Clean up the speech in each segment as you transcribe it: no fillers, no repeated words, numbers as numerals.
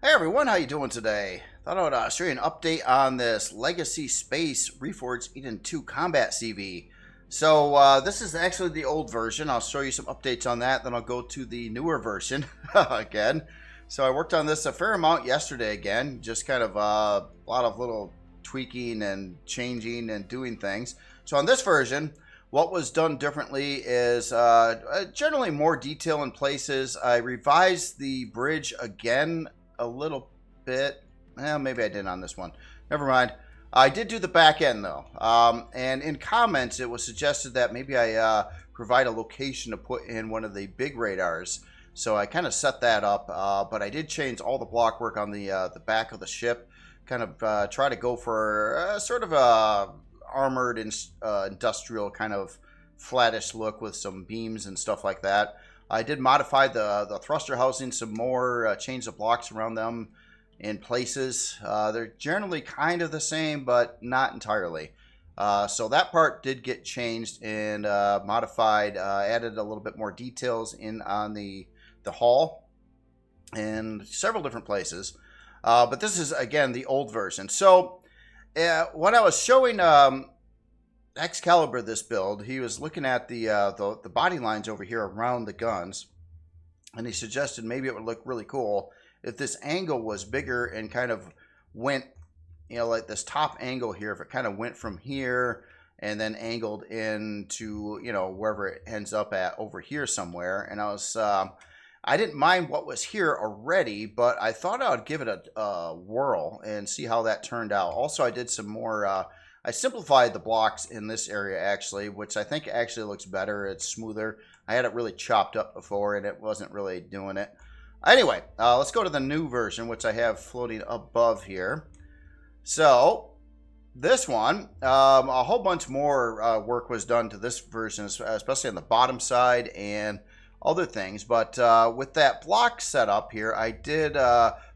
Hey everyone, how you doing today? Thought I would show you an update on this Legacy Space Reforged Eden 2 Combat CV. So this is actually the old version. I'll show you some updates on that, then I'll go to the newer version again. So I worked on this a fair amount yesterday again, just kind of a lot of little tweaking and changing and doing things. So on this version, what was done differently is generally more detail in places. I revised the bridge again a little bit. Well, maybe I didn't on this one. Never mind. I did do the back end though. And in comments, it was suggested that maybe I provide a location to put in one of the big radars. So I kind of set that up, but I did change all the block work on the back of the ship. Kind of try to go for sort of a armored industrial kind of flattish look with some beams and stuff like that. I did modify the thruster housing some more, change the blocks around them in places. They're generally kind of the same, but not entirely. So that part did get changed and modified, added a little bit more details in on the hull and several different places. But this is, again, the old version. So when I was showing Excalibur this build, he was looking at the body lines over here around the guns, and he suggested maybe it would look really cool if this angle was bigger and kind of went, you know, like this top angle here, if it kind of went from here and then angled into, you know, wherever it ends up at over here somewhere. And I didn't mind what was here already, but I thought I would give it a whirl and see how that turned out. Also, I did some more I simplified the blocks in this area actually, which I think actually looks better. It's smoother. I had it really chopped up before and it wasn't really doing it. Anyway, let's go to the new version, which I have floating above here. So this one, a whole bunch more work was done to this version, especially on the bottom side and other things. But with that block setup here, I did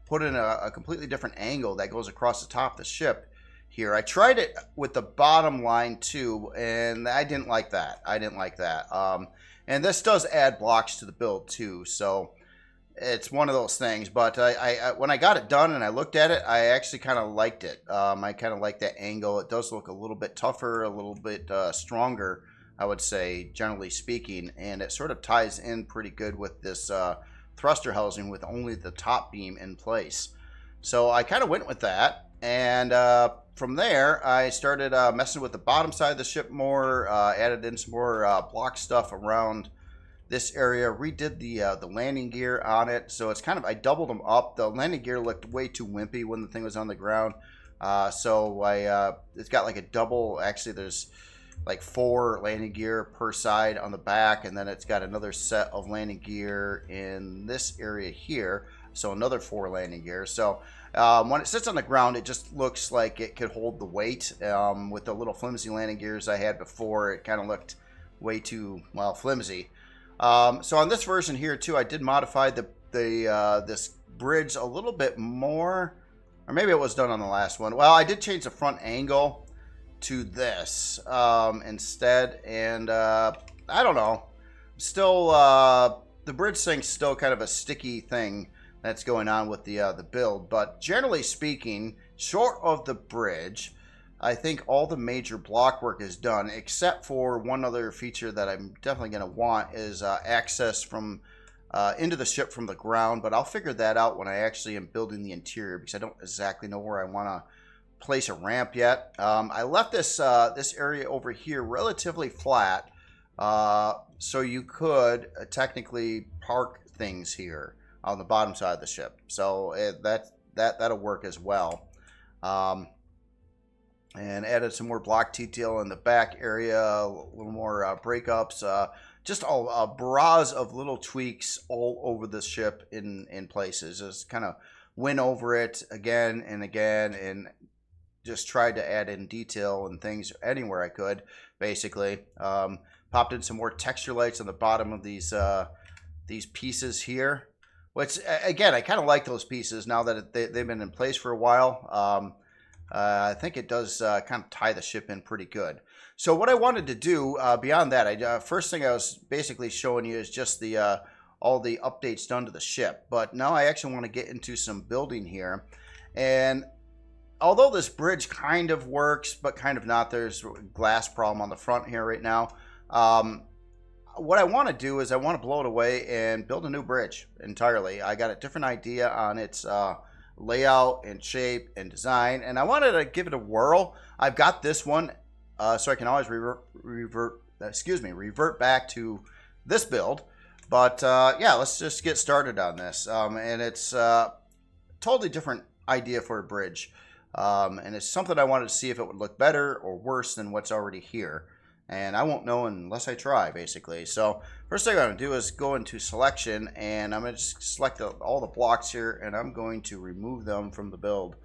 put in a completely different angle that goes across the top of the ship. Here, I tried it with the bottom line too, and I didn't like that. And this does add blocks to the build too, so it's one of those things. But when I got it done and I looked at it, I actually kind of liked it. I kind of like that angle. It does look a little bit tougher, a little bit stronger, I would say, generally speaking, and it sort of ties in pretty good with this thruster housing with only the top beam in place. So I kind of went with that, and from there, I started messing with the bottom side of the ship more, added in some more block stuff around this area, redid the landing gear on it. So it's kind of, I doubled them up. The landing gear looked way too wimpy when the thing was on the ground. So it's got like a double, actually there's like 4 landing gear per side on the back, and then it's got another set of landing gear in this area here. So another 4 landing gear. So when it sits on the ground, it just looks like it could hold the weight. With the little flimsy landing gears I had before, it kind of looked way too, well, flimsy. So on this version here too, I did modify this bridge a little bit more, or maybe it was done on the last one. Well, I did change the front angle to this instead, and I don't know. Still, the bridge thing's still kind of a sticky thing that's going on with the build, but generally speaking, short of the bridge, I think all the major block work is done, except for one other feature that I'm definitely going to want is access from into the ship from the ground, but I'll figure that out when I actually am building the interior, because I don't exactly know where I want to place a ramp yet. I left this this area over here relatively flat, so you could technically park things here on the bottom side of the ship. So that'll work as well. And added some more block detail in the back area, a little more breakups, just a barrage of little tweaks all over the ship in places. Just kind of went over it again and again and just tried to add in detail and things anywhere I could, basically. Popped in some more texture lights on the bottom of these pieces here. Which, again, I kind of like those pieces now that they've been in place for a while. I think it does kind of tie the ship in pretty good. So what I wanted to do beyond that, first thing I was basically showing you is just the all the updates done to the ship. But now I actually want to get into some building here. And although this bridge kind of works, but kind of not, there's a glass problem on the front here right now. What I want to do is I want to blow it away and build a new bridge entirely. I got a different idea on its layout and shape and design, and I wanted to give it a whirl. I've got this one, so I can always revert back to this build. But yeah, let's just get started on this. And it's a totally different idea for a bridge. And it's something I wanted to see if it would look better or worse than what's already here. And I won't know unless I try, basically. So first thing I'm going to do is go into selection, and I'm going to just select all the blocks here, and I'm going to remove them from the build.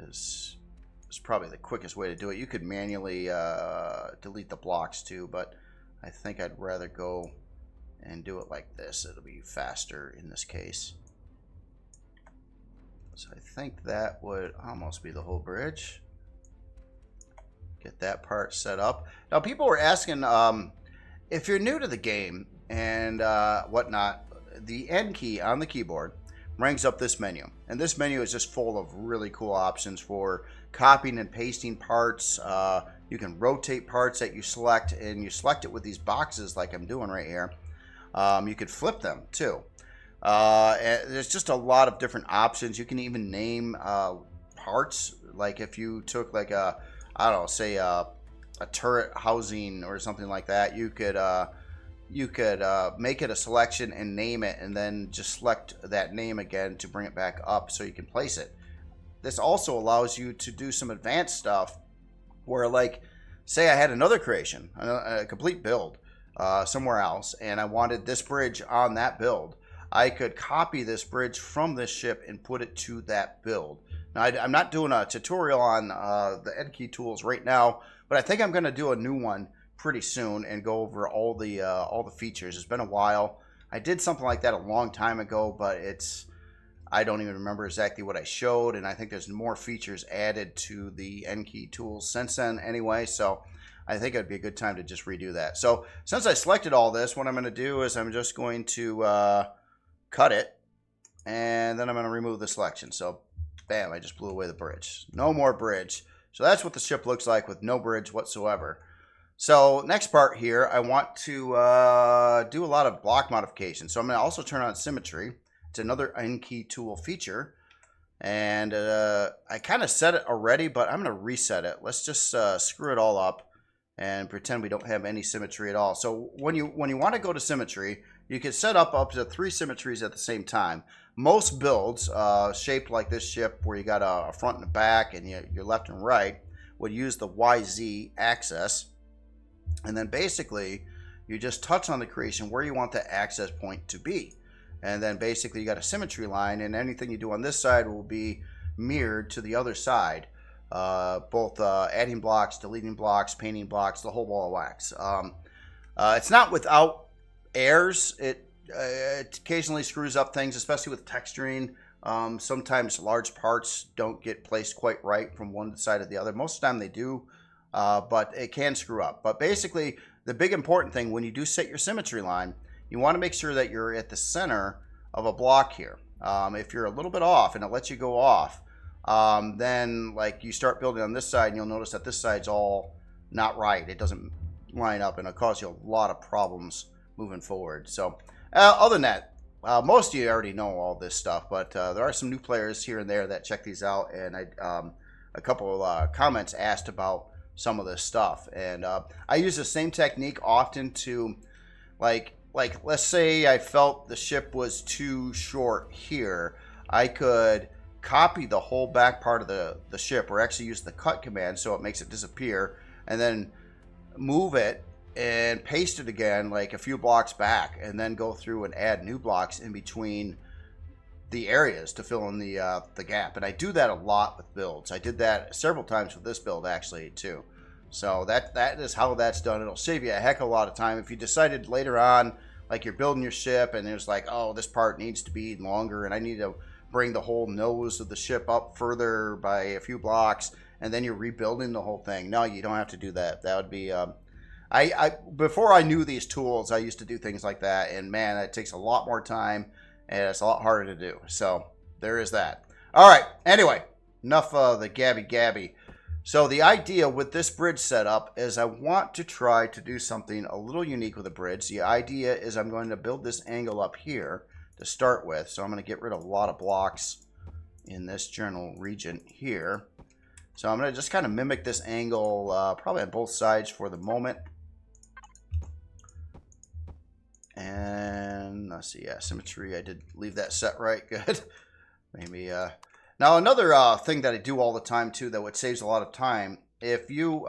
Is probably the quickest way to do it. You could manually delete the blocks too, but I think I'd rather go and do it like this. It'll be faster in this case. So I think that would almost be the whole bridge. Get that part set up. Now, people were asking, if you're new to the game and whatnot, the N key on the keyboard brings up this menu. And this menu is just full of really cool options for copying and pasting parts. You can rotate parts that you select, and you select it with these boxes like I'm doing right here. You could flip them too. And there's just a lot of different options. You can even name parts. Like if you took like a, I don't know, say a turret housing or something like that, you could make it a selection and name it, and then just select that name again to bring it back up so you can place it. This also allows you to do some advanced stuff where, like, say I had another creation, a complete build somewhere else, and I wanted this bridge on that build. I could copy this bridge from this ship and put it to that build. Now, I'm not doing a tutorial on the N key tools right now, but I think I'm going to do a new one pretty soon and go over all the features. It's been a while. I did something like that a long time ago, but I don't even remember exactly what I showed, and I think there's more features added to the N key tools since then anyway, so I think it'd be a good time to just redo that. So since I selected all this, what I'm going to do is I'm just going to cut it, and then I'm going to remove the selection. So bam, I just blew away the bridge. No more bridge. So that's what the ship looks like with no bridge whatsoever. So next part here, I want to do a lot of block modification. So I'm going to also turn on symmetry. It's another N key tool feature. And I kind of set it already, but I'm going to reset it. Let's just screw it all up and pretend we don't have any symmetry at all. So when you want to go to symmetry, you can set up to 3 symmetries at the same time. Most builds shaped like this ship, where you got a front and a back and your left and right, would use the YZ axis. And then basically, you just touch on the creation where you want the access point to be. And then basically, you got a symmetry line, and anything you do on this side will be mirrored to the other side. Both adding blocks, deleting blocks, painting blocks, the whole ball of wax. It's not without errors. It occasionally screws up things, especially with texturing. Sometimes large parts don't get placed quite right from one side to the other. Most of the time they do, but it can screw up. But basically, the big important thing when you do set your symmetry line, you want to make sure that you're at the center of a block here. If you're a little bit off and it lets you go off, then like you start building on this side and you'll notice that this side's all not right. It doesn't line up, and it'll cause you a lot of problems moving forward. So other than that, most of you already know all this stuff, but there are some new players here and there that check these out, and a couple of comments asked about some of this stuff. And I use the same technique often to like let's say I felt the ship was too short here. I could copy the whole back part of the ship, or actually use the cut command so it makes it disappear, and then move it and paste it again like a few blocks back, and then go through and add new blocks in between the areas to fill in the gap. And I do that a lot with builds. I did that several times with this build actually too. So that is how that's done. It'll save you a heck of a lot of time. If you decided later on, like you're building your ship and it was like, oh, this part needs to be longer and I need to bring the whole nose of the ship up further by a few blocks, and then you're rebuilding the whole thing. No, you don't have to do that. That would be Before I knew these tools, I used to do things like that, and man, it takes a lot more time, and it's a lot harder to do. So there is that. All right. Anyway, enough of the gabby. So the idea with this bridge setup is I want to try to do something a little unique with the bridge. The idea is I'm going to build this angle up here to start with. So I'm going to get rid of a lot of blocks in this general region here. So I'm going to just kind of mimic this angle probably on both sides for the moment. And let's see, yeah, symmetry, I did leave that set right. Good. Maybe, now another thing that I do all the time too, that would saves a lot of time, if you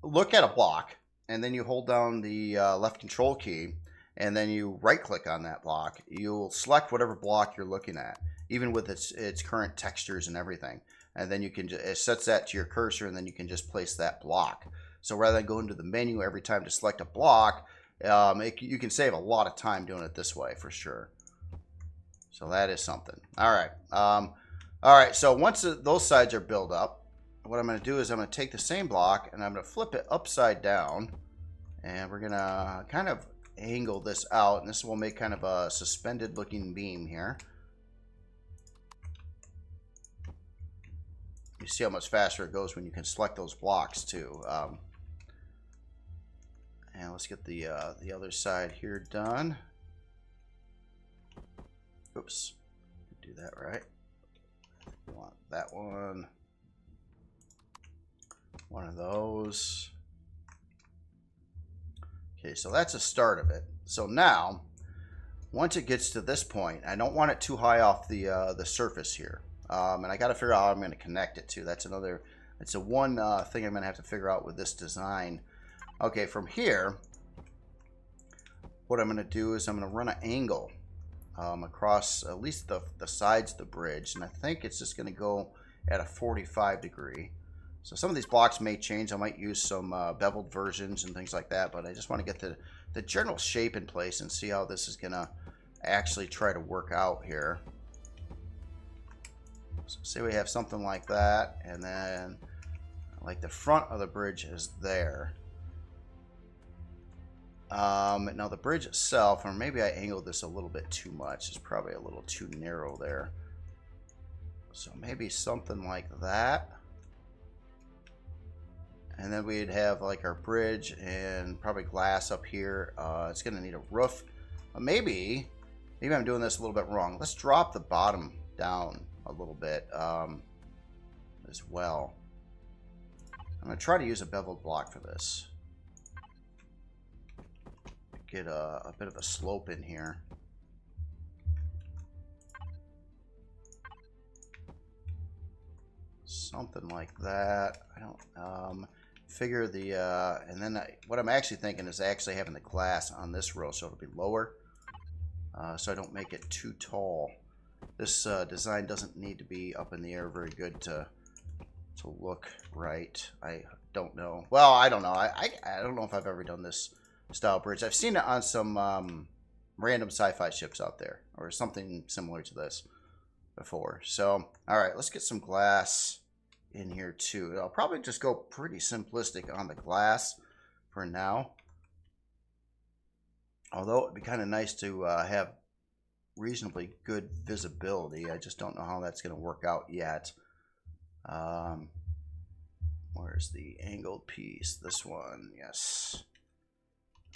look at a block and then you hold down the left control key and then you right click on that block, you'll select whatever block you're looking at, even with its current textures and everything. And then you can it sets that to your cursor, and then you can just place that block. So rather than go into the menu every time to select a block, you can save a lot of time doing it this way for sure. So that is something. All right. All right. So once those sides are built up, what I'm going to do is I'm going to take the same block and I'm going to flip it upside down, and we're going to kind of angle this out, and this will make kind of a suspended looking beam here. You see how much faster it goes when you can select those blocks too. And let's get the other side here done. Oops, do that right. We want that one. One of those. Okay, so that's a start of it. So now, once it gets to this point, I don't want it too high off the surface here. And I got to figure out how I'm going to connect it to. That's another. It's a one thing I'm going to have to figure out with this design. Okay, from here, what I'm going to do is I'm going to run an angle across at least the sides of the bridge, and I think it's just going to go at a 45 degree. So some of these blocks may change. I might use some beveled versions and things like that, but I just want to get the general shape in place and see how this is going to actually try to work out here. So say we have something like that, and then like the front of the bridge is there. Now the bridge itself, or maybe I angled this a little bit too much. It's probably a little too narrow there. So maybe something like that. And then we'd have like our bridge and probably glass up here. It's going to need a roof. Maybe I'm doing this a little bit wrong. Let's drop the bottom down a little bit as well. I'm going to try to use a beveled block for this. Get a bit of a slope in here. Something like that. I don't figure the and then what I'm actually thinking is actually having the glass on this row so it'll be lower, so I don't make it too tall. This design doesn't need to be up in the air very good to look right. I don't know. Well, I don't know. I don't know if I've ever done this style bridge. I've seen it on some random sci-fi ships out there, or something similar to this before. So, all right, let's get some glass in here too. I'll probably just go pretty simplistic on the glass for now. Although it'd be kind of nice to have reasonably good visibility. I just don't know how that's going to work out yet. Where's the angled piece? This one, yes.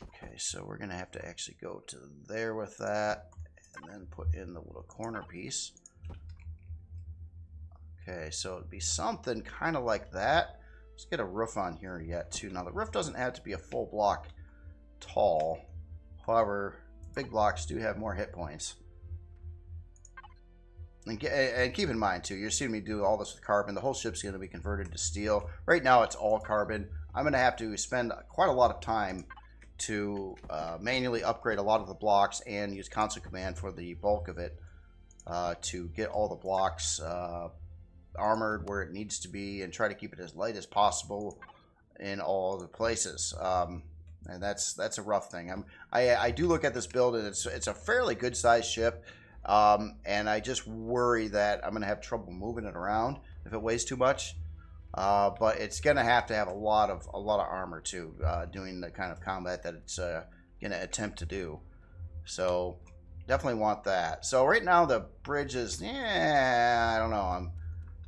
Okay, so we're going to have to actually go to there with that, and then put in the little corner piece. Okay, so it'd be something kind of like that. Let's get a roof on here yet too. Now the roof doesn't have to be a full block tall. However, big blocks do have more hit points. And keep in mind too, you're seeing me do all this with carbon. The whole ship's going to be converted to steel. Right now it's all carbon. I'm going to have to spend quite a lot of time to manually upgrade a lot of the blocks and use console command for the bulk of it to get all the blocks armored where it needs to be and try to keep it as light as possible in all the places. And that's a rough thing. I do look at this build, and it's a fairly good sized ship, and I just worry that I'm going to have trouble moving it around if it weighs too much. But it's gonna have to have a lot of armor too, doing the kind of combat that it's gonna attempt to do. So definitely want that. So right now the bridge is, yeah, I don't know. I'm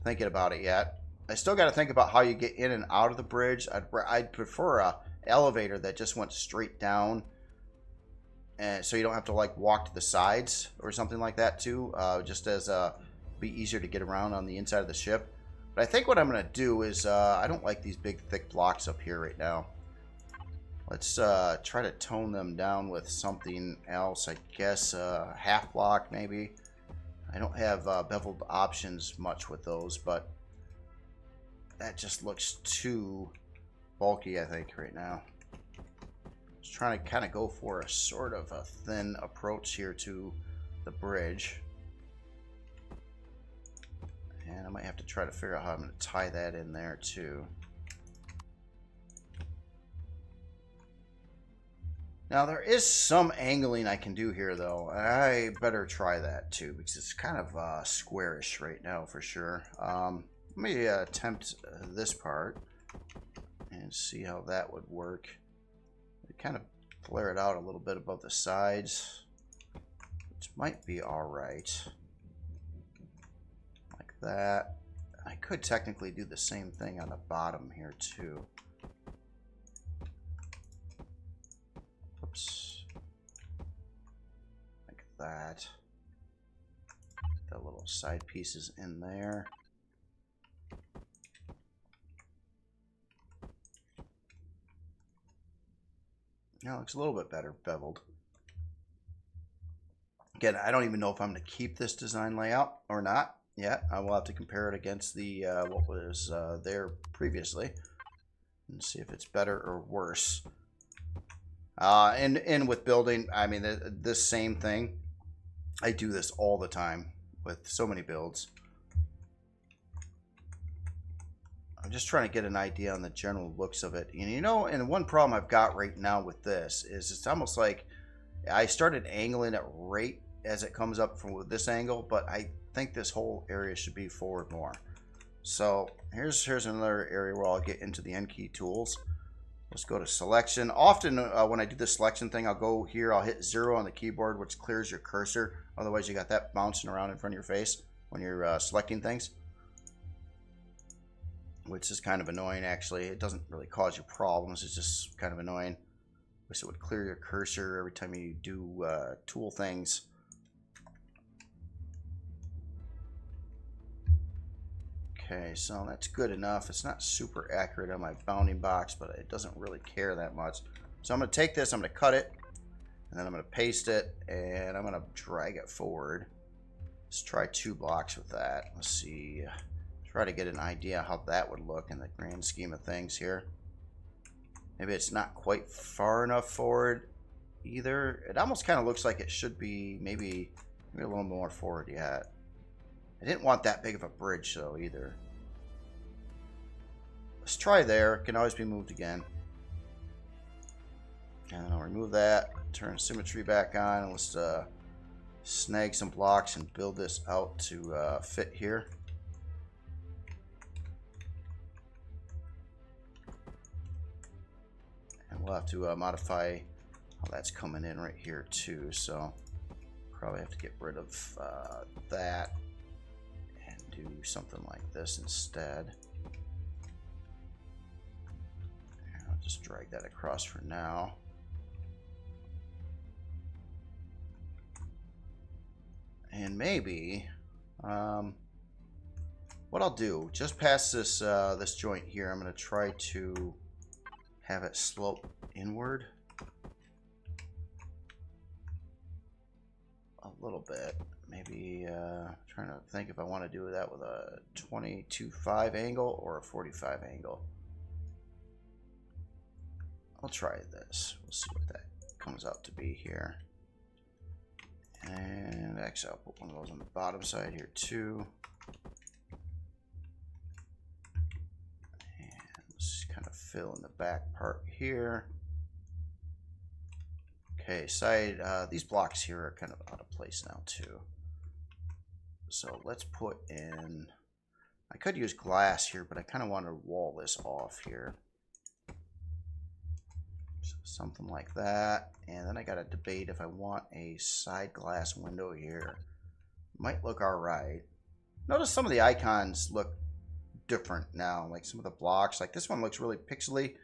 thinking about it yet. I still got to think about how you get in and out of the bridge. I'd prefer a elevator that just went straight down, and so you don't have to like walk to the sides or something like that too. Just as be easier to get around on the inside of the ship. But I think what I'm gonna do is I don't like these big thick blocks up here right now. Let's try to tone them down with something else. I guess half block maybe. I don't have beveled options much with those, but that just looks too bulky, I think, right now. Just trying to kind of go for a sort of a thin approach here to the bridge. And I might have to try to figure out how I'm going to tie that in there too. Now there is some angling I can do here though. I better try that too because it's kind of squarish right now for sure. Let me attempt this part and see how that would work. Kind of flare it out a little bit above the sides, which might be alright. Like that. I could technically do the same thing on the bottom here too. Like that. The little side pieces in there. Now it looks a little bit better beveled. Again, I don't even know if I'm going to keep this design layout or not yet. I will have to compare it against the what was there previously and see if it's better or worse. And with building, I mean, this same thing, I do this all the time with so many builds. I'm just trying to get an idea on the general looks of it. And you know, and one problem I've got right now with this is it's almost like I started angling it right as it comes up from this angle, but I think this whole area should be forward more. So here's another area where I'll get into the N key tools. Let's go to selection. Often when I do the selection thing, I'll go here, I'll hit 0 on the keyboard, which clears your cursor. Otherwise, you got that bouncing around in front of your face when you're selecting things, which is kind of annoying, actually. It doesn't really cause you problems. It's just kind of annoying. Wish it would clear your cursor every time you do tool things. Okay, so that's good enough. It's not super accurate on my bounding box, but it doesn't really care that much. So I'm going to take this, I'm going to cut it, and then I'm going to paste it, and I'm going to drag it forward. Let's try 2 blocks with that. Let's see. Try to get an idea how that would look in the grand scheme of things here. Maybe it's not quite far enough forward either. It almost kind of looks like it should be maybe a little more forward yet. I didn't want that big of a bridge though either. Let's try there. It can always be moved again. And I'll remove that. Turn symmetry back on. And let's snag some blocks and build this out to fit here. And we'll have to modify how that's coming in right here too. So probably have to get rid of that. Do something like this instead. And I'll just drag that across for now. And maybe what I'll do, just past this this joint here, I'm going to try to have it slope inward a little bit. Maybe trying to think if I want to do that with a 22.5 angle or a 45 angle. I'll try this. We'll see what that comes out to be here. And actually, I'll put one of those on the bottom side here too. And let's kind of fill in the back part here. Okay, side, these blocks here are kind of out of place now too. So let's put in I could use glass here, but I kind of want to wall this off here. So something like that. And then I got to debate if I want a side glass window here. Might look alright. Notice some of the icons look different now. Like some of the blocks. Like this one looks really pixely,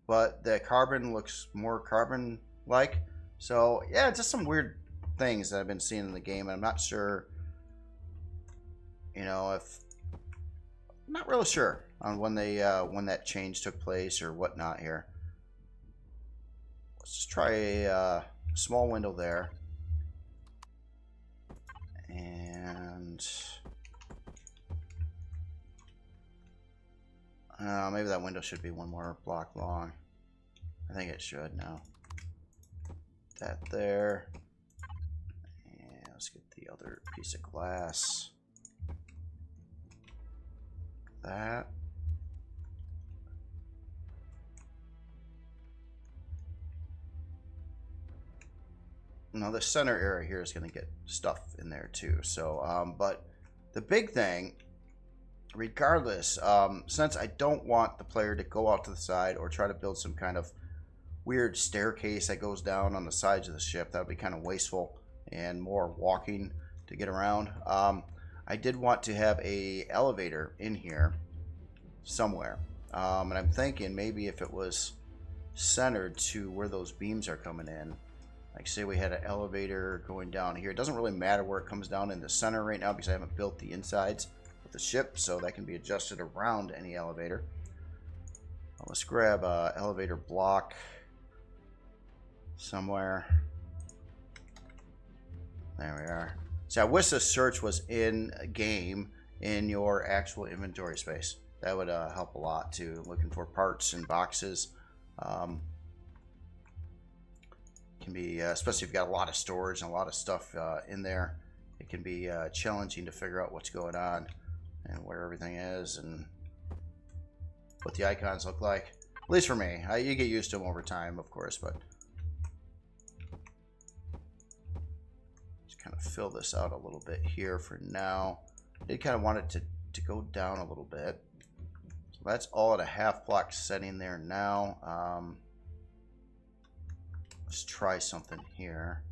but the carbon looks more carbon-like. So yeah, just some weird things that I've been seeing in the game. And I'm not sure, you know, if... Not really sure on when they when that change took place or whatnot here. Let's just try a small window there. And maybe that window should be one more block long. I think it should now. That there. And let's get the other piece of glass. That. Now the center area here is going to get stuff in there too. So, but the big thing, regardless, since I don't want the player to go out to the side or try to build some kind of weird staircase that goes down on the sides of the ship, that would be kind of wasteful and more walking to get around. I did want to have a elevator in here somewhere, and I'm thinking maybe if it was centered to where those beams are coming in, like say we had an elevator going down here. It doesn't really matter where it comes down in the center right now because I haven't built the insides of the ship, so that can be adjusted around any elevator. Let's grab an elevator block somewhere. There we are. So I wish the search was in game in your actual inventory space. That would help a lot too. Looking for parts and boxes. Can be, especially if you've got a lot of storage and a lot of stuff in there, it can be challenging to figure out what's going on and where everything is and what the icons look like. At least for me. You get used to them over time, of course, but kind of fill this out a little bit here for now. I did kind of want it to go down a little bit. So that's all at a half block setting there now. Let's try something here.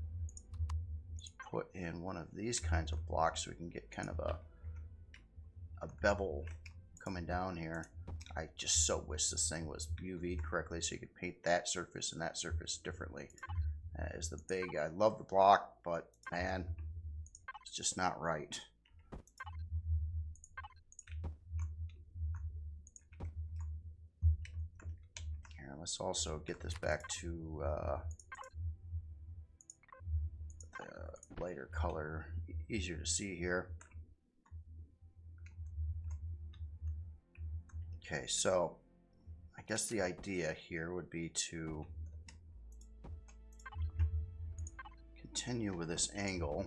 Let's put in one of these kinds of blocks so we can get kind of a bevel coming down here. I just so wish this thing was UV'd correctly so you could paint that surface and that surface differently. That is the big, I love the block, but man, it's just not right. Here, let's also get this back to the lighter color, easier to see here. Okay, so I guess the idea here would be to continue with this angle,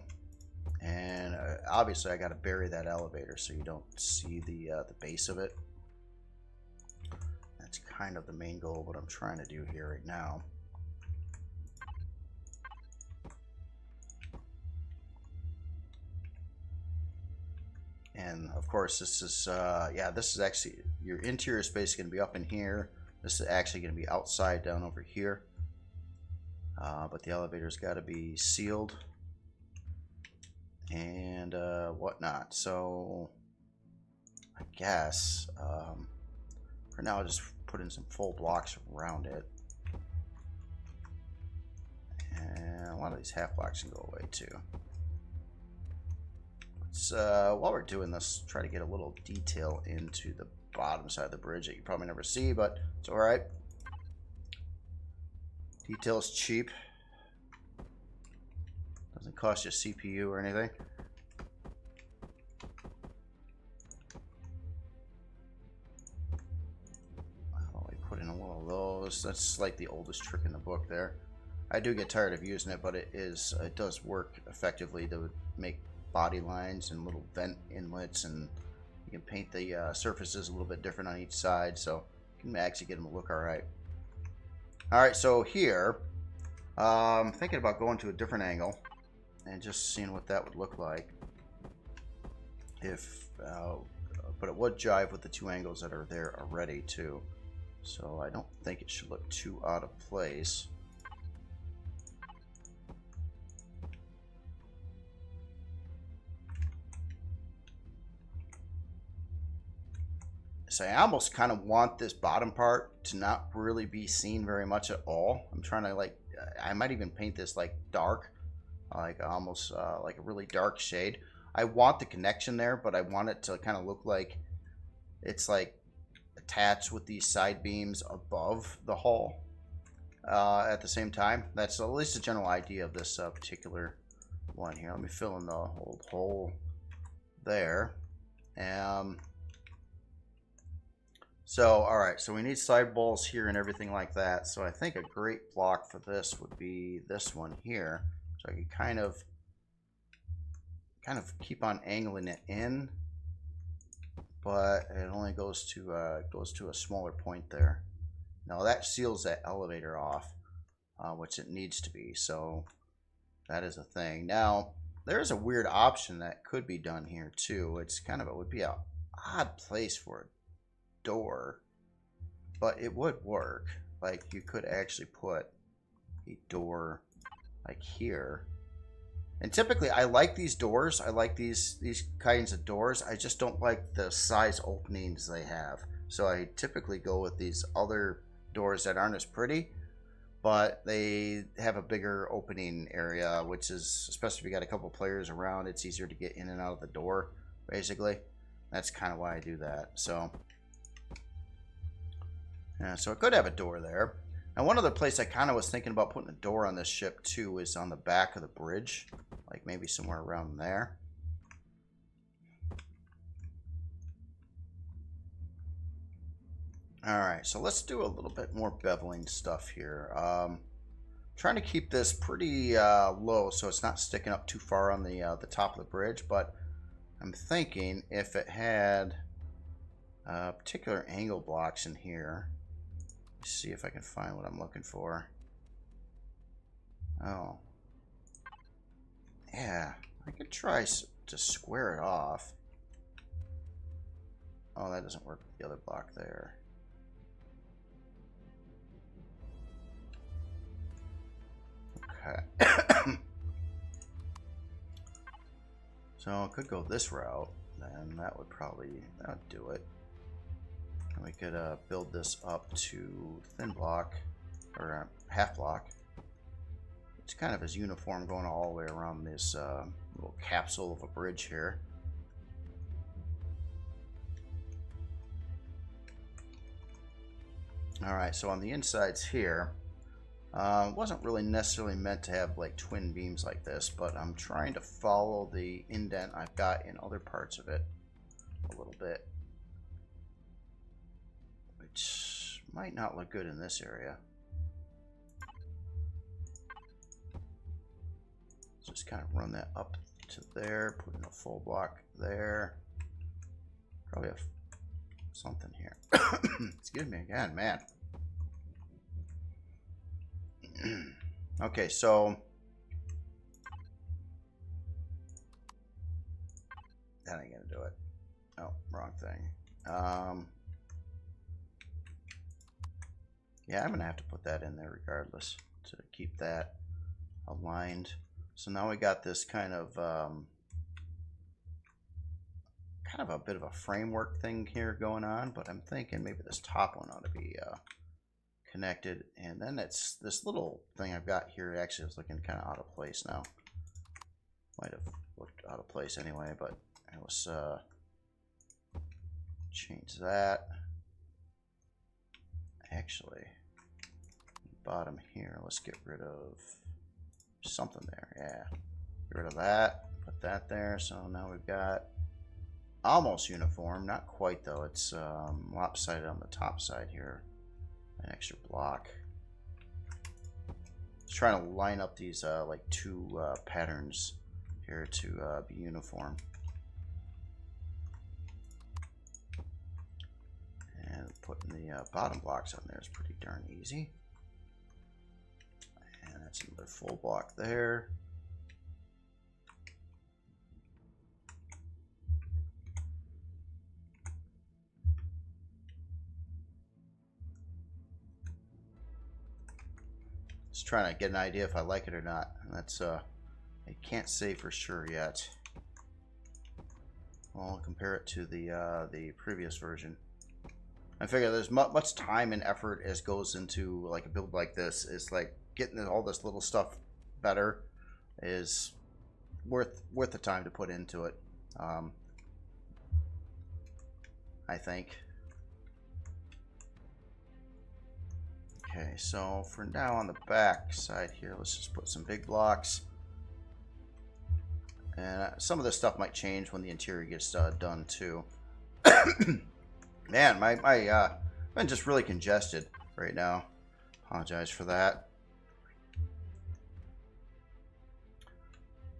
and obviously I got to bury that elevator so you don't see the base of it. That's kind of the main goal, what I'm trying to do here right now. And of course this is yeah, this is actually your interior space is going to be up in here. This is actually going to be outside down over here. But the elevator's got to be sealed and whatnot. So I guess for now I'll just put in some full blocks around it. And a lot of these half blocks can go away too. Let's, while we're doing this, try to get a little detail into the bottom side of the bridge that you probably never see, but it's alright. Detail is cheap. Doesn't cost you a CPU or anything. I'll put in a little of those. That's like the oldest trick in the book there. I do get tired of using it, but it does work effectively to make body lines and little vent inlets, and you can paint the surfaces a little bit different on each side, so you can actually get them to look alright. Alright, so here I'm thinking about going to a different angle and just seeing what that would look like if but it would jive with the 2 angles that are there already too. So I don't think it should look too out of place. So I almost kind of want this bottom part to not really be seen very much at all. I'm trying to like, I might even paint this like dark, like almost like a really dark shade. I want the connection there, but I want it to kind of look like it's like attached with these side beams above the hull at the same time. That's at least a general idea of this particular one here. Let me fill in the whole hole there. So, alright, so we need side walls here and everything like that. So I think a great block for this would be this one here. So I can kind of keep on angling it in, but it only goes to a smaller point there. Now that seals that elevator off, which it needs to be. So that is a thing. Now there is a weird option that could be done here too. It's kind of, it would be an odd place for it door, but it would work. Like you could actually put a door like here, and typically I like these doors. I like these kinds of doors. I just don't like the size openings they have, so I typically go with these other doors that aren't as pretty, but they have a bigger opening area, which is, especially if you got a couple players around, it's easier to get in and out of the door basically. That's kind of why I do that. So yeah, so it could have a door there. And one other place I kind of was thinking about putting a door on this ship too is on the back of the bridge, like maybe somewhere around there. Alright, so let's do a little bit more beveling stuff here. Trying to keep this pretty low so it's not sticking up too far on the top of the bridge, but I'm thinking if it had particular angle blocks in here. Let's see if I can find what I'm looking for. Oh. Yeah, I could try to square it off. Oh, that doesn't work with the other block there. Okay. So I could go this route, then that would do it. And we could build this up to thin block, or half block. It's kind of as uniform going all the way around this little capsule of a bridge here. Alright, so on the insides here, it wasn't really necessarily meant to have like twin beams like this, but I'm trying to follow the indent I've got in other parts of it a little bit, which might not look good in this area. Just kind of run that up to there, put in a full block there. Probably have something here. Excuse me again, man. Okay, so that ain't gonna do it. Oh, wrong thing. Yeah, I'm gonna have to put that in there regardless to keep that aligned. So now we got this kind of a bit of a framework thing here going on, but I'm thinking maybe this top one ought to be connected, and then it's this little thing I've got here actually is looking kind of out of place now. Might have looked out of place anyway, but let's change that. Actually, bottom here, let's get rid of something there. Yeah, get rid of that, put that there. So now we've got almost uniform, not quite though. It's lopsided on the top side here. An extra block. Just trying to line up these like two patterns here to be uniform. And putting the bottom blocks on there is pretty darn easy. And that's another full block there. Just trying to get an idea if I like it or not. And that's I can't say for sure yet. I'll compare it to the previous version. I figure there's much time and effort as goes into like a build like this. It's like getting all this little stuff better is worth the time to put into it. I think. Okay, so for now on the back side here, let's just put some big blocks. And some of this stuff might change when the interior gets done too. Man, I've been just really congested right now. Apologize for that.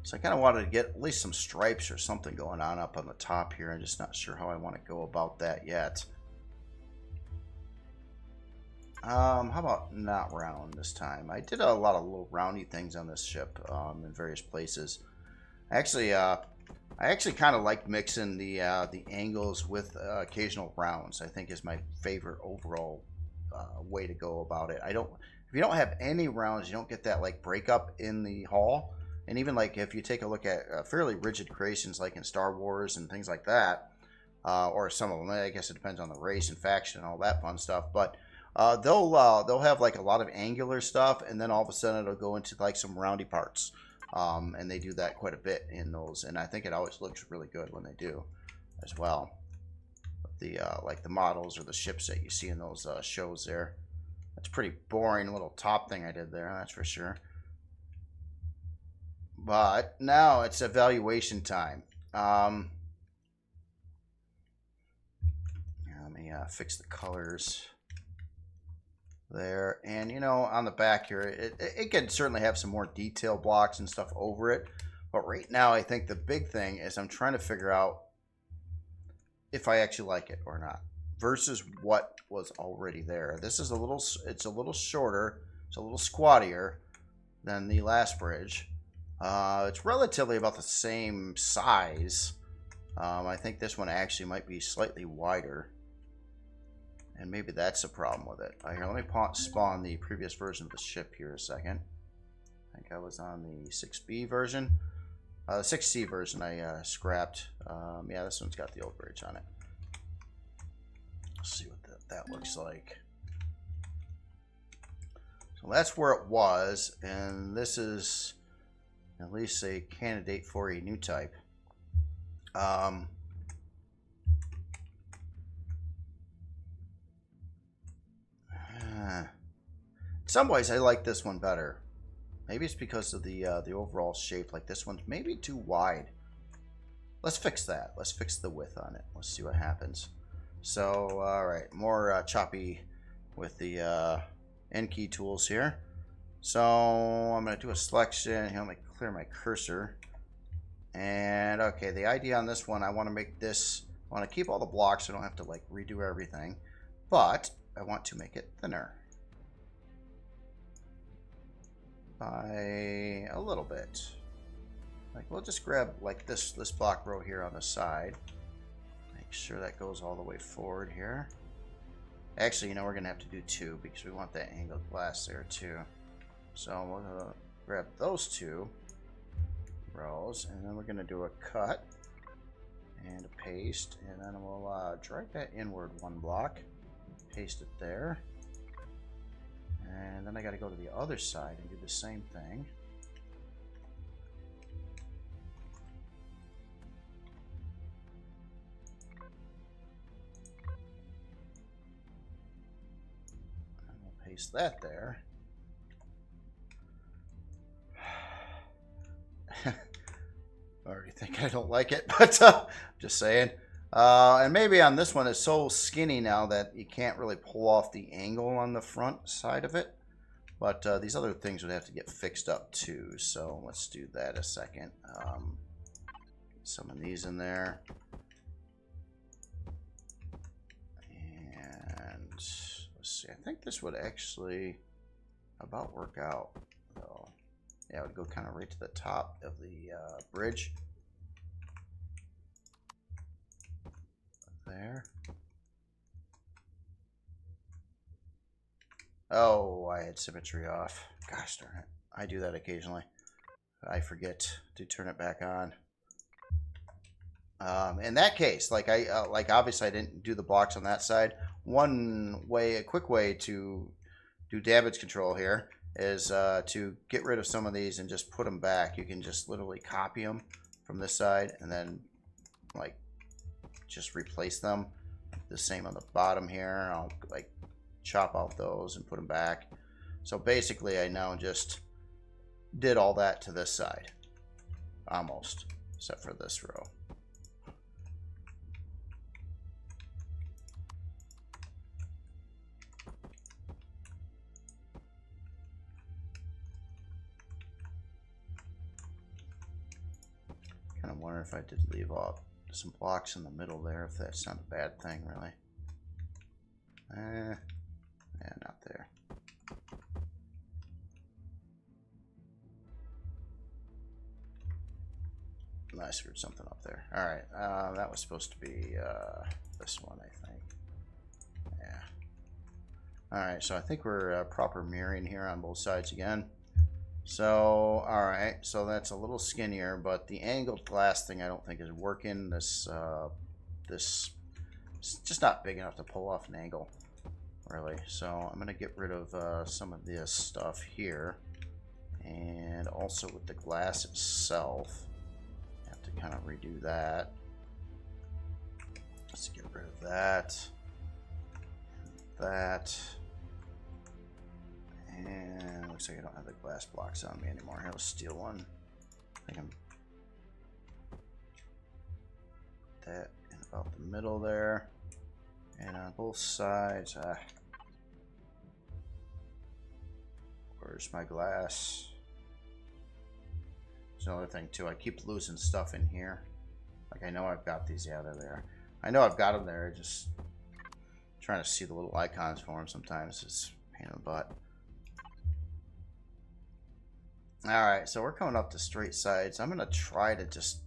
So I kind of wanted to get at least some stripes or something going on up on the top here. I'm just not sure how I want to go about that yet. How about not round this time? I did a lot of little roundy things on this ship in various places. I actually kind of like mixing the angles with occasional rounds. I think is my favorite overall way to go about it. If you don't have any rounds, you don't get that like breakup in the hull. And even like if you take a look at fairly rigid creations like in Star Wars and things like that, or some of them, I guess it depends on the race and faction and all that fun stuff. But they'll have like a lot of angular stuff, and then all of a sudden it'll go into like some roundy parts. And they do that quite a bit in those, and I think it always looks really good when they do as well. The like the models or the ships that you see in those shows there. That's a pretty boring little top thing I did there, that's for sure. But now it's evaluation time. Let me fix the colors there, and you know, on the back here it can certainly have some more detail blocks and stuff over it, but right now I think the big thing is I'm trying to figure out if I actually like it or not versus what was already there. This is it's a little shorter, it's a little squattier than the last bridge. It's relatively about the same size. I think this one actually might be slightly wider. And maybe that's the problem with it. Here, let me spawn the previous version of the ship here a second. I think I was on the 6B version. The 6C version I scrapped. Yeah, this one's got the old bridge on it. Let's see what that looks like. So that's where it was. And this is at least a candidate for a new type. In some ways I like this one better. Maybe it's because of the overall shape. Like this one's maybe too wide. Let's fix that. Let's fix the width on it. Let's see what happens. So alright, more choppy with the end key tools here. So I'm going to do a selection. Here, let me clear my cursor. And okay, the idea on this one, I want to make this, I want to keep all the blocks so I don't have to like redo everything, but I want to make it thinner by a little bit. Like we'll just grab like this block row here on the side. Make sure that goes all the way forward here. Actually, you know, we're gonna have to do two because we want that angled glass there too. So we're gonna grab those two rows, and then we're gonna do a cut and a paste, and then we'll drag that inward one block, paste it there, and then I got to go to the other side and do the same thing. And we'll paste that there. I already think I don't like it, but just saying. And maybe on this one it's so skinny now that you can't really pull off the angle on the front side of it. But these other things would have to get fixed up too. So let's do that a second. Some of these in there. And let's see. I think this would actually about work out, though. Yeah, it would go kind of right to the top of the bridge. There. Oh, I had symmetry off. Gosh darn it. I do that occasionally. I forget to turn it back on. In that case, like obviously I didn't do the blocks on that side. One way, a quick way to do damage control here is to get rid of some of these and just put them back. You can just literally copy them from this side and then like just replace them. The same on the bottom here. I'll like chop out those and put them back. So basically I now just did all that to this side. Almost. Except for this row. Kind of wonder if I did leave off some blocks in the middle there, if that's not a bad thing, really. Yeah, not there. I screwed something up there. Alright, that was supposed to be this one, I think. Yeah. Alright, so I think we're proper mirroring here on both sides again. So, alright, so that's a little skinnier, but the angled glass thing I don't think is working. This is just not big enough to pull off an angle, really. So I'm going to get rid of some of this stuff here. And also with the glass itself, I have to kind of redo that. Let's get rid of that. That. And looks like I don't have the glass blocks on me anymore. Here, let's steal one. I think I'm that in about the middle there. And on both sides. Where's my glass? There's another thing too. I keep losing stuff in here. Like I know I've got these. Yeah, they're there. I know I've got them there. Just trying to see the little icons for them sometimes is a pain in the butt. Alright, so we're coming up to straight sides. I'm going to try to just...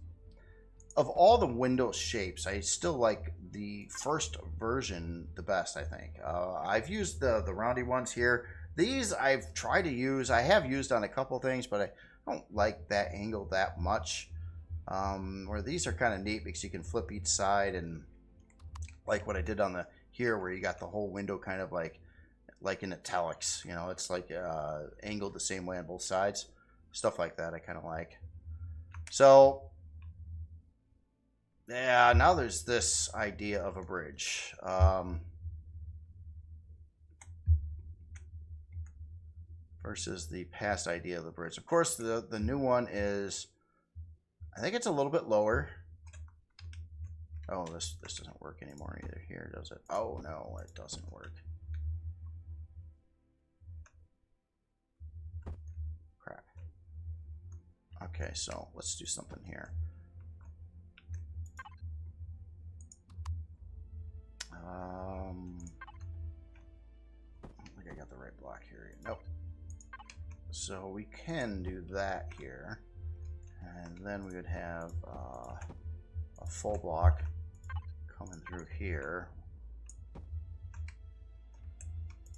Of all the window shapes, I still like the first version the best, I think. I've used the roundy ones here. These I've tried to use. I have used on a couple things, but I don't like that angle that much. Where these are kind of neat because you can flip each side, and like what I did on the here where you got the whole window kind of like in italics. You know, it's like angled the same way on both sides. Stuff like that I kind of like. So, yeah, now there's this idea of a bridge. Versus the past idea of the bridge. Of course, the new one is, I think it's a little bit lower. Oh, this doesn't work anymore either here, does it? Oh, no, it doesn't work. Okay, so let's do something here. I think I got the right block here. Nope. So we can do that here. And then we would have a full block coming through here.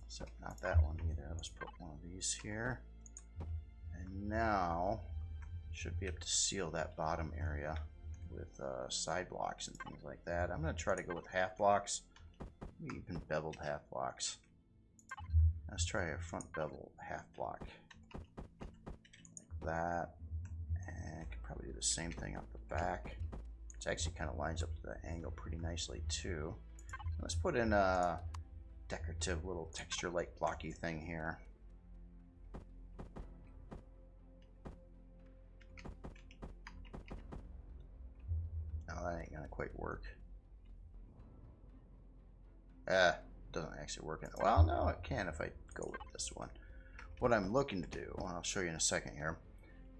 Except not that one either. Let's put one of these here. And now... should be able to seal that bottom area with side blocks and things like that. I'm going to try to go with half blocks, even beveled half blocks. Let's try a front bevel half block like that, and I can probably do the same thing out the back. It actually kind of lines up to the angle pretty nicely too. Let's put in a decorative little texture like blocky thing here. That ain't gonna quite work. Doesn't actually work. Well, no, it can if I go with this one. What I'm looking to do, and I'll show you in a second here,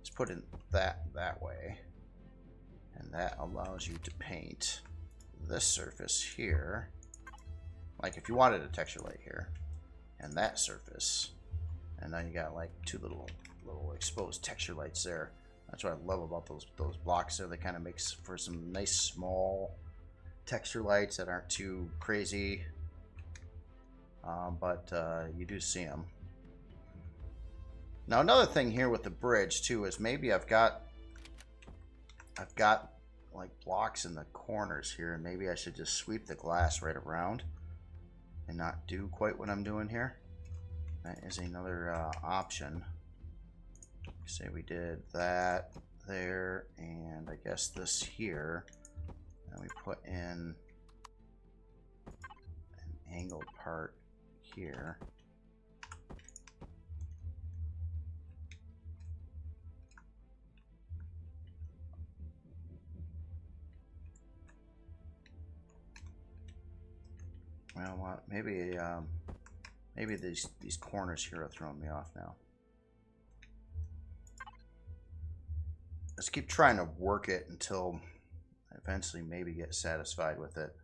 is put in that way, and that allows you to paint this surface here. Like if you wanted a texture light here, and that surface, and then you got like two little exposed texture lights there. That's what I love about those blocks there. They kind of makes for some nice small texture lights that aren't too crazy. but you do see them. Now another thing here with the bridge too is maybe I've got like blocks in the corners here, and maybe I should just sweep the glass right around and not do quite what I'm doing here. That is another option. Say we did that there, and I guess this here, and we put in an angled part here. Well, what? Maybe these corners here are throwing me off now. Let's keep trying to work it until I eventually maybe get satisfied with it.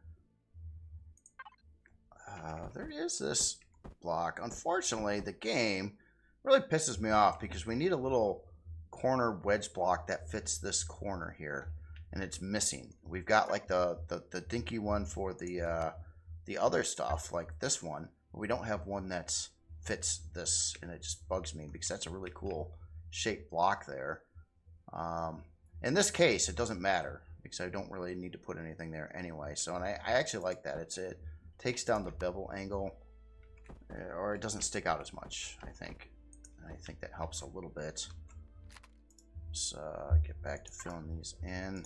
There is this block. Unfortunately, the game really pisses me off because we need a little corner wedge block that fits this corner here, and it's missing. We've got like the dinky one for the other stuff, like this one, but we don't have one that fits this, and it just bugs me because that's a really cool shaped block there. In this case, it doesn't matter because I don't really need to put anything there anyway. So, and I actually like that. It takes down the bevel angle, or it doesn't stick out as much, I think. And I think that helps a little bit. So get back to filling these in.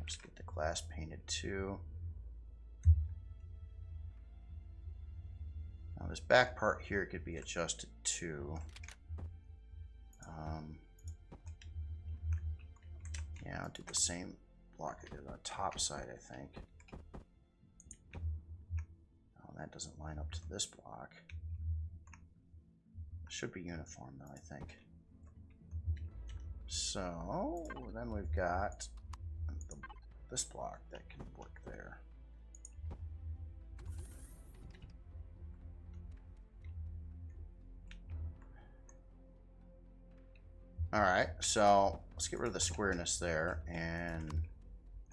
Let's get the glass painted too. Now this back part here could be adjusted too. Yeah, I'll do the same block I did on the top side, I think. Oh, that doesn't line up to this block. It should be uniform though, I think. So then we've got this block that can work there. Alright, so let's get rid of the squareness there and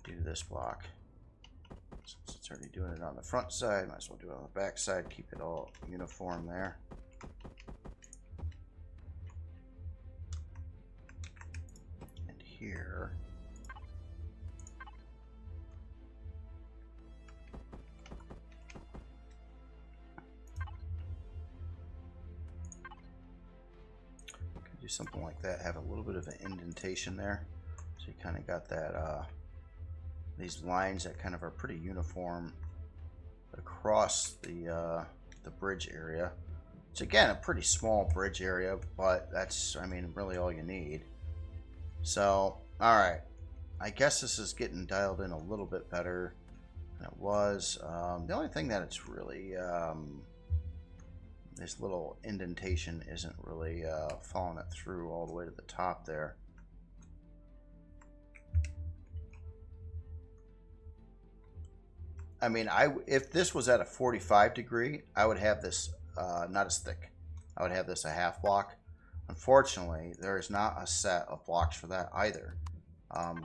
do this block. Since it's already doing it on the front side, might as well do it on the back side, keep it all uniform there. And here. Something like that, have a little bit of an indentation there, so you kind of got that these lines that kind of are pretty uniform across the bridge area. It's again a pretty small bridge area, but that's, I mean, really all you need. So all right, I guess this is getting dialed in a little bit better than it was. The only thing that it's really this little indentation isn't really following it through all the way to the top there. I mean, if this was at a 45 degree, I would have this not as thick. I would have this a half block. Unfortunately, there is not a set of blocks for that either.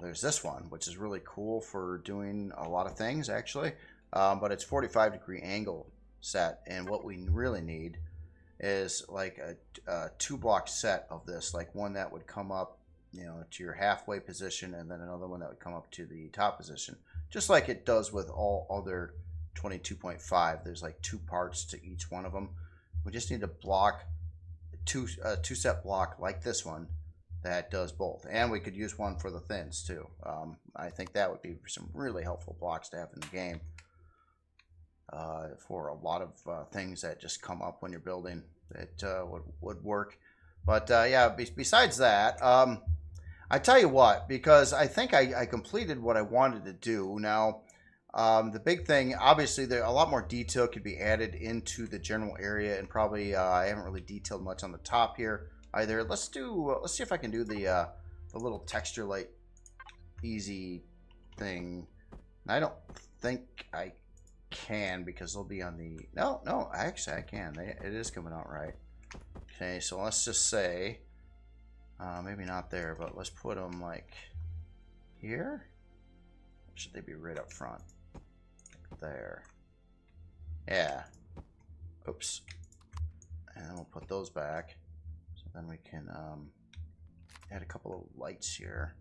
There's this one, which is really cool for doing a lot of things actually, but it's 45 degree angle set, and what we really need is like a 2-block set of this, like one that would come up, you know, to your halfway position, and then another one that would come up to the top position, just like it does with all other 22.5. There's like 2 parts to each one of them. We just need a block, two set block like this one that does both, and we could use one for the thins too. I think that would be some really helpful blocks to have in the game. For a lot of things that just come up when you're building, it would work. But yeah, besides that, I tell you what, because I think I completed what I wanted to do. Now, the big thing, obviously, there a lot more detail could be added into the general area, and probably I haven't really detailed much on the top here either. Let's see if I can do the little texture light easy thing. And I don't think I can, because they'll be on the no actually I can. It is coming out right. Okay, so let's just say maybe not there, but let's put them like here. Or should they be right up front like there. Yeah. Oops. And then we'll put those back. So then we can add a couple of lights here.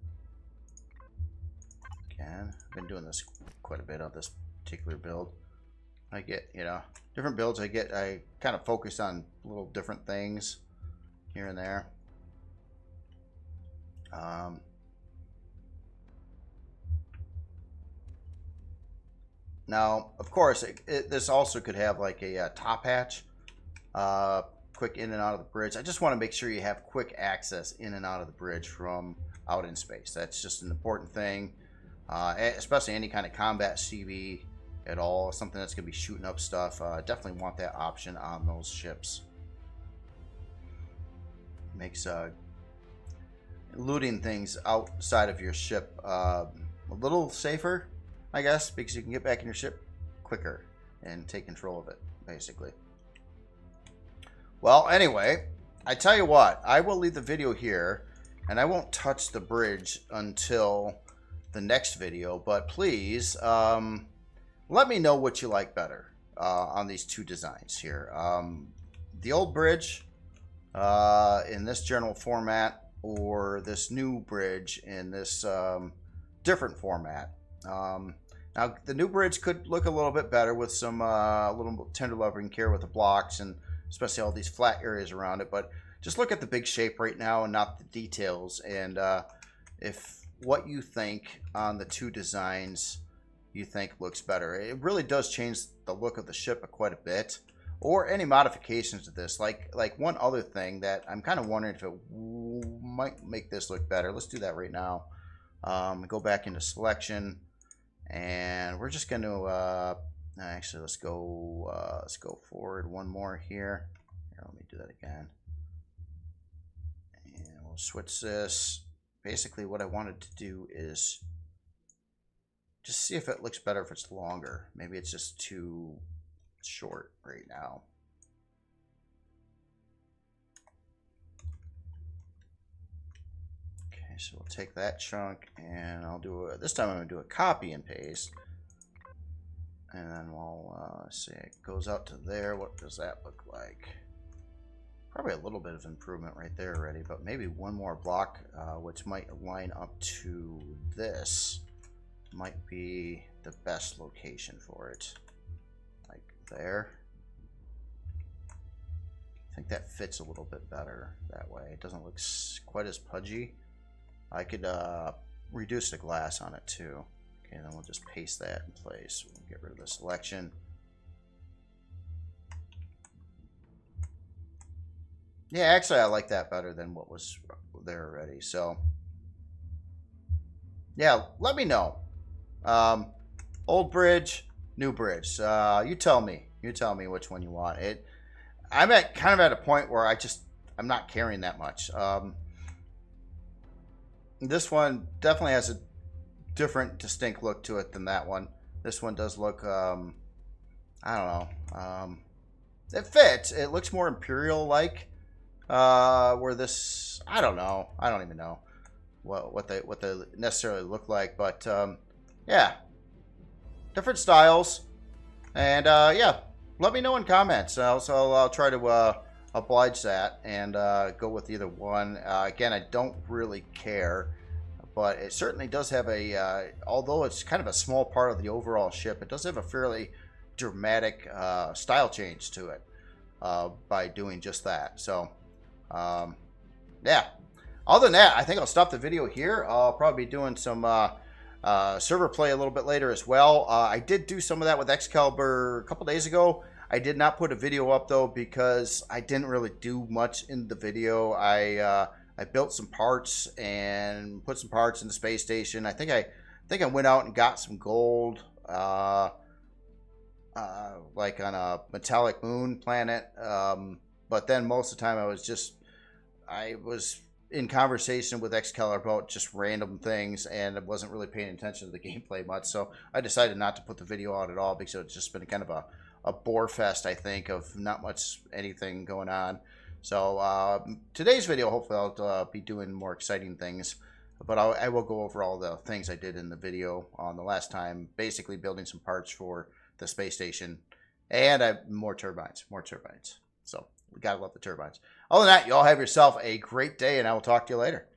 Again, I've been doing this quite a bit on this particular build. I get, you know, different builds I kind of focus on little different things here and there. Now, of course, this also could have like a top hatch, quick in and out of the bridge. I just want to make sure you have quick access in and out of the bridge from out in space. That's just an important thing, especially any kind of combat CV at all, something that's going to be shooting up stuff. Definitely want that option on those ships. Makes looting things outside of your ship a little safer, I guess, because you can get back in your ship quicker and take control of it, basically. Well, anyway, I tell you what, I will leave the video here, and I won't touch the bridge until the next video, but please let me know what you like better on these two designs here. The old bridge in this general format, or this new bridge in this different format. Now, the new bridge could look a little bit better with some little tender loving care with the blocks, and especially all these flat areas around it. But just look at the big shape right now and not the details. And if what you think on the two designs you think looks better. It really does change the look of the ship quite a bit. Or any modifications to this. Like one other thing that I'm kind of wondering if it might make this look better. Let's do that right now. Go back into selection. And we're just going to, actually, let's go forward one more here. Here, let me do that again. And we'll switch this. Basically, what I wanted to do is just see if it looks better if it's longer. Maybe it's just too short right now. Okay, so we'll take that chunk and I'll do a, this time I'm going to do a copy and paste. And then we'll see, it goes out to there. What does that look like? Probably a little bit of improvement right there already, but maybe one more block, which might line up to this, might be the best location for it. Like there. I think that fits a little bit better that way. It doesn't look quite as pudgy. I could reduce the glass on it too. Okay, then we'll just paste that in place. We'll get rid of the selection. Yeah, actually I like that better than what was there already. So yeah, let me know. Old bridge, new bridge. You tell me. You tell me which one you want. I'm kind of at a point where I'm not caring that much. This one definitely has a different, distinct look to it than that one. This one does look, I don't know. It fits. It looks more Imperial-like. Where this, I don't know. I don't even know what they necessarily look like. But yeah, different styles. And yeah, let me know in comments. I'll try to oblige that and go with either one. Again, I don't really care, but it certainly does have a, although it's kind of a small part of the overall ship, it does have a fairly dramatic style change to it by doing just that. So yeah, other than that, I think I'll stop the video here. I'll probably be doing some server play a little bit later as well. I did do some of that with Excalibur a couple days ago. I did not put a video up though because I didn't really do much in the video. I built some parts and put some parts in the space station. I think I went out and got some gold, like on a metallic moon planet. But then most of the time I was in conversation with Excalibur about just random things, and I wasn't really paying attention to the gameplay much. So I decided not to put the video out at all because it's just been kind of a bore fest, I think, of not much anything going on. So today's video, hopefully I'll be doing more exciting things, but I will go over all the things I did in the video on the last time, basically building some parts for the space station. And more turbines. So we got to love the turbines. Other than that, you all have yourself a great day, and I will talk to you later.